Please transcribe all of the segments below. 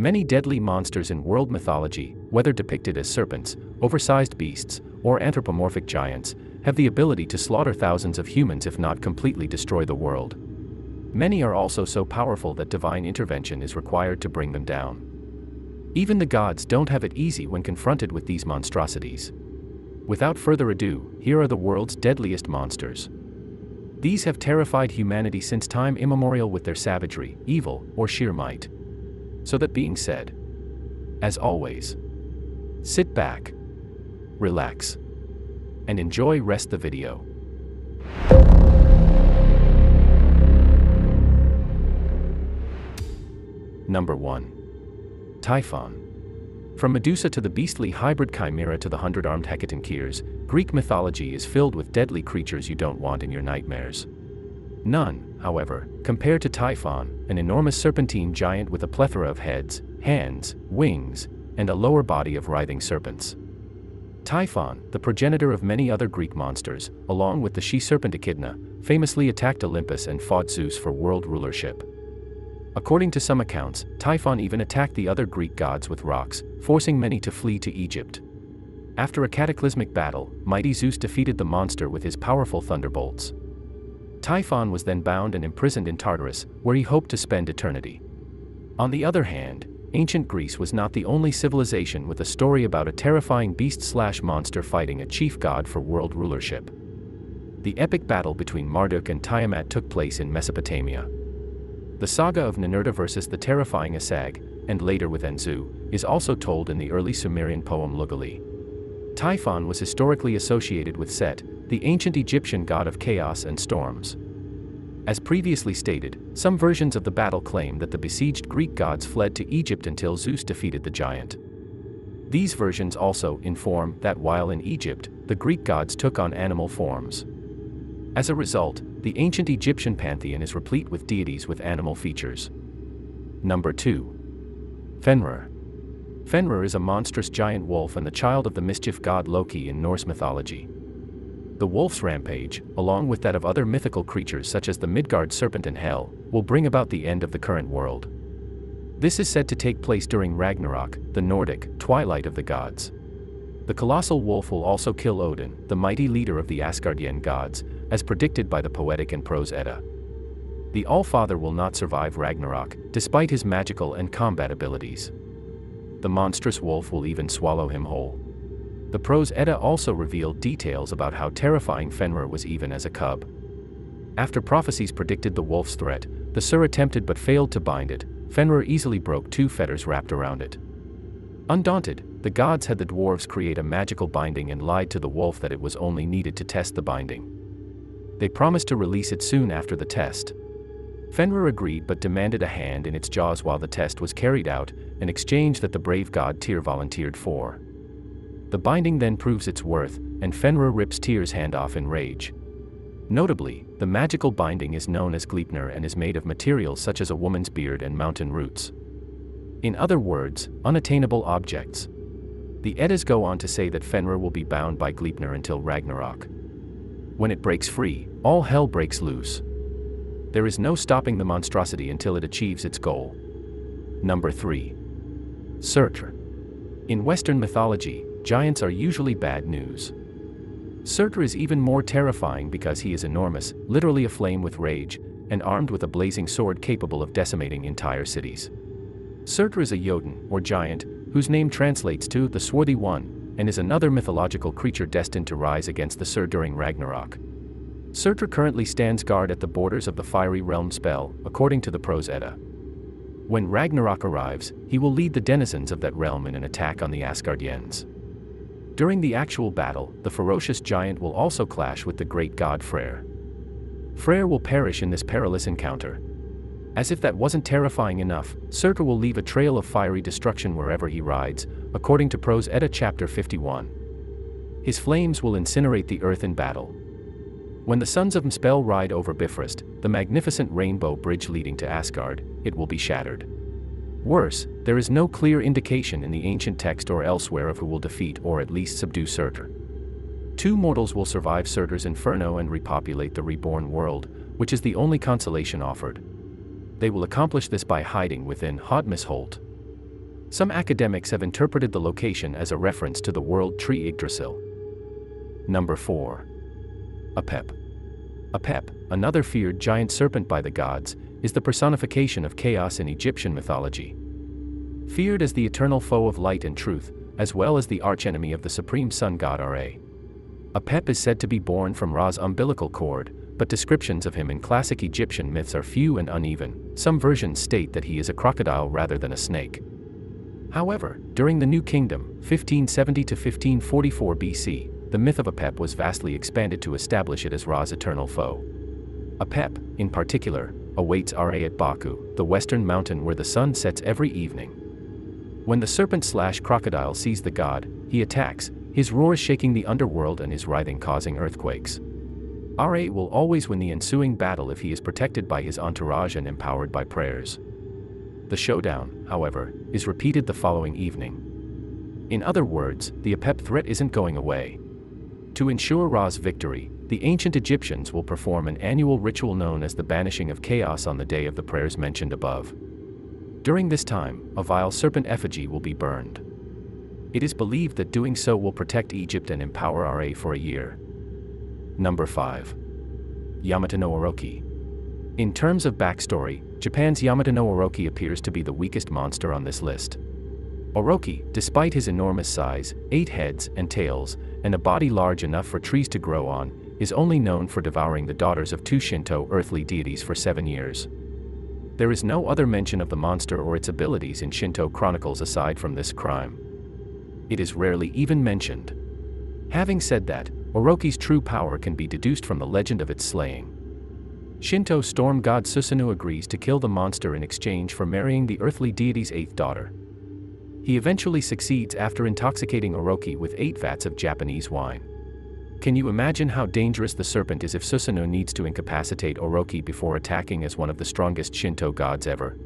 Many deadly monsters in world mythology, whether depicted as serpents, oversized beasts, or anthropomorphic giants, have the ability to slaughter thousands of humans if not completely destroy the world. Many are also so powerful that divine intervention is required to bring them down. Even the gods don't have it easy when confronted with these monstrosities. Without further ado, here are the world's deadliest monsters. These have terrified humanity since time immemorial with their savagery, evil, or sheer might. So that being said, as always, sit back, relax, and enjoy the video. Number 1. Typhon. From Medusa to the beastly hybrid chimera to the 100-armed hecatonkers, Greek mythology is filled with deadly creatures you don't want in your nightmares. None, however, compare to Typhon, an enormous serpentine giant with a plethora of heads, hands, wings, and a lower body of writhing serpents. Typhon, the progenitor of many other Greek monsters, along with the she-serpent Echidna, famously attacked Olympus and fought Zeus for world rulership. According to some accounts, Typhon even attacked the other Greek gods with rocks, forcing many to flee to Egypt. After a cataclysmic battle, mighty Zeus defeated the monster with his powerful thunderbolts. Typhon was then bound and imprisoned in Tartarus, where he hoped to spend eternity. On the other hand, ancient Greece was not the only civilization with a story about a terrifying beast-slash-monster fighting a chief god for world rulership. The epic battle between Marduk and Tiamat took place in Mesopotamia. The saga of Ninurta versus the terrifying Asag, and later with Enzu, is also told in the early Sumerian poem Lugali. Typhon was historically associated with Set, the ancient Egyptian god of chaos and storms. As previously stated, some versions of the battle claim that the besieged Greek gods fled to Egypt until Zeus defeated the giant. These versions also inform that while in Egypt, the Greek gods took on animal forms. As a result, the ancient Egyptian pantheon is replete with deities with animal features. Number 2. Fenrir. Fenrir is a monstrous giant wolf and the child of the mischief god Loki in Norse mythology. The wolf's rampage, along with that of other mythical creatures such as the Midgard serpent and Hel, will bring about the end of the current world. This is said to take place during Ragnarok, the Nordic twilight of the gods. The colossal wolf will also kill Odin, the mighty leader of the Asgardian gods, as predicted by the Poetic and Prose Edda. The All-Father will not survive Ragnarok, despite his magical and combat abilities. The monstrous wolf will even swallow him whole. The Prose Edda also revealed details about how terrifying Fenrir was even as a cub. After prophecies predicted the wolf's threat, the Sur attempted but failed to bind it. Fenrir easily broke 2 fetters wrapped around it. Undaunted, the gods had the dwarves create a magical binding and lied to the wolf that it was only needed to test the binding. They promised to release it soon after the test. Fenrir agreed but demanded a hand in its jaws while the test was carried out, an exchange that the brave god Tyr volunteered for. The binding then proves its worth, and Fenrir rips Tyr's hand off in rage. Notably, the magical binding is known as Gleipnir and is made of materials such as a woman's beard and mountain roots. In other words, unattainable objects. The Eddas go on to say that Fenrir will be bound by Gleipnir until Ragnarok. When it breaks free, all hell breaks loose. There is no stopping the monstrosity until it achieves its goal. Number 3. Surtur. In Western mythology, giants are usually bad news. Surtur is even more terrifying because he is enormous, literally aflame with rage, and armed with a blazing sword capable of decimating entire cities. Surtur is a Jotun, or giant, whose name translates to the Swarthy One, and is another mythological creature destined to rise against the Sur during Ragnarok. Surtur currently stands guard at the borders of the fiery realm spell, according to the Prose Edda. When Ragnarok arrives, he will lead the denizens of that realm in an attack on the Asgardians. During the actual battle, the ferocious giant will also clash with the great god Freyr. Freyr will perish in this perilous encounter. As if that wasn't terrifying enough, Surtur will leave a trail of fiery destruction wherever he rides, according to Prose Edda chapter 51. His flames will incinerate the earth in battle. When the sons of Muspel ride over Bifrost, the magnificent rainbow bridge leading to Asgard, it will be shattered. Worse, there is no clear indication in the ancient text or elsewhere of who will defeat or at least subdue Surtur. 2 mortals will survive Surtur's inferno and repopulate the reborn world, which is the only consolation offered. They will accomplish this by hiding within Hodmisholt. Some academics have interpreted the location as a reference to the world tree Yggdrasil. Number 4. Apep. Apep, another feared giant serpent by the gods, is the personification of chaos in Egyptian mythology. Feared as the eternal foe of light and truth, as well as the archenemy of the supreme sun god Ra. Apep is said to be born from Ra's umbilical cord, but descriptions of him in classic Egyptian myths are few and uneven. Some versions state that he is a crocodile rather than a snake. However, during the New Kingdom, 1570 to 1544 BC, the myth of Apep was vastly expanded to establish it as Ra's eternal foe. Apep, in particular, awaits Ra at Baku, the western mountain where the sun sets every evening. When the serpent/crocodile sees the god, he attacks, his roars shaking the underworld and his writhing causing earthquakes. Ra will always win the ensuing battle if he is protected by his entourage and empowered by prayers. The showdown, however, is repeated the following evening. In other words, the Apep threat isn't going away. To ensure Ra's victory, the ancient Egyptians will perform an annual ritual known as the banishing of chaos on the day of the prayers mentioned above. During this time, a vile serpent effigy will be burned. It is believed that doing so will protect Egypt and empower Ra for a year. Number 5. Yamato no Orochi. In terms of backstory, Japan's Yamato no Orochi appears to be the weakest monster on this list. Orochi, despite his enormous size, 8 heads and tails, and a body large enough for trees to grow on, is only known for devouring the daughters of 2 Shinto earthly deities for 7 years. There is no other mention of the monster or its abilities in Shinto chronicles aside from this crime. It is rarely even mentioned. Having said that, Orochi's true power can be deduced from the legend of its slaying. Shinto storm god Susanoo agrees to kill the monster in exchange for marrying the earthly deity's 8th daughter. He eventually succeeds after intoxicating Orochi with 8 vats of Japanese wine. Can you imagine how dangerous the serpent is if Susanoo needs to incapacitate Orochi before attacking as one of the strongest Shinto gods ever?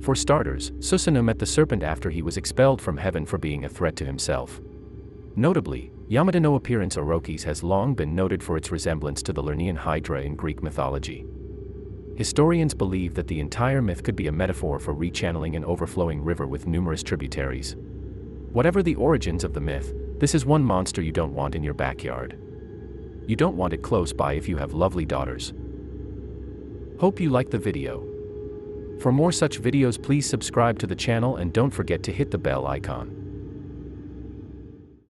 For starters, Susanoo met the serpent after he was expelled from heaven for being a threat to himself. Notably, Yamato no appearance Orochi's has long been noted for its resemblance to the Lernaean Hydra in Greek mythology. Historians believe that the entire myth could be a metaphor for rechanneling an overflowing river with numerous tributaries. Whatever the origins of the myth, this is one monster you don't want in your backyard. You don't want it close by if you have lovely daughters. Hope you liked the video. For more such videos, please subscribe to the channel and don't forget to hit the bell icon.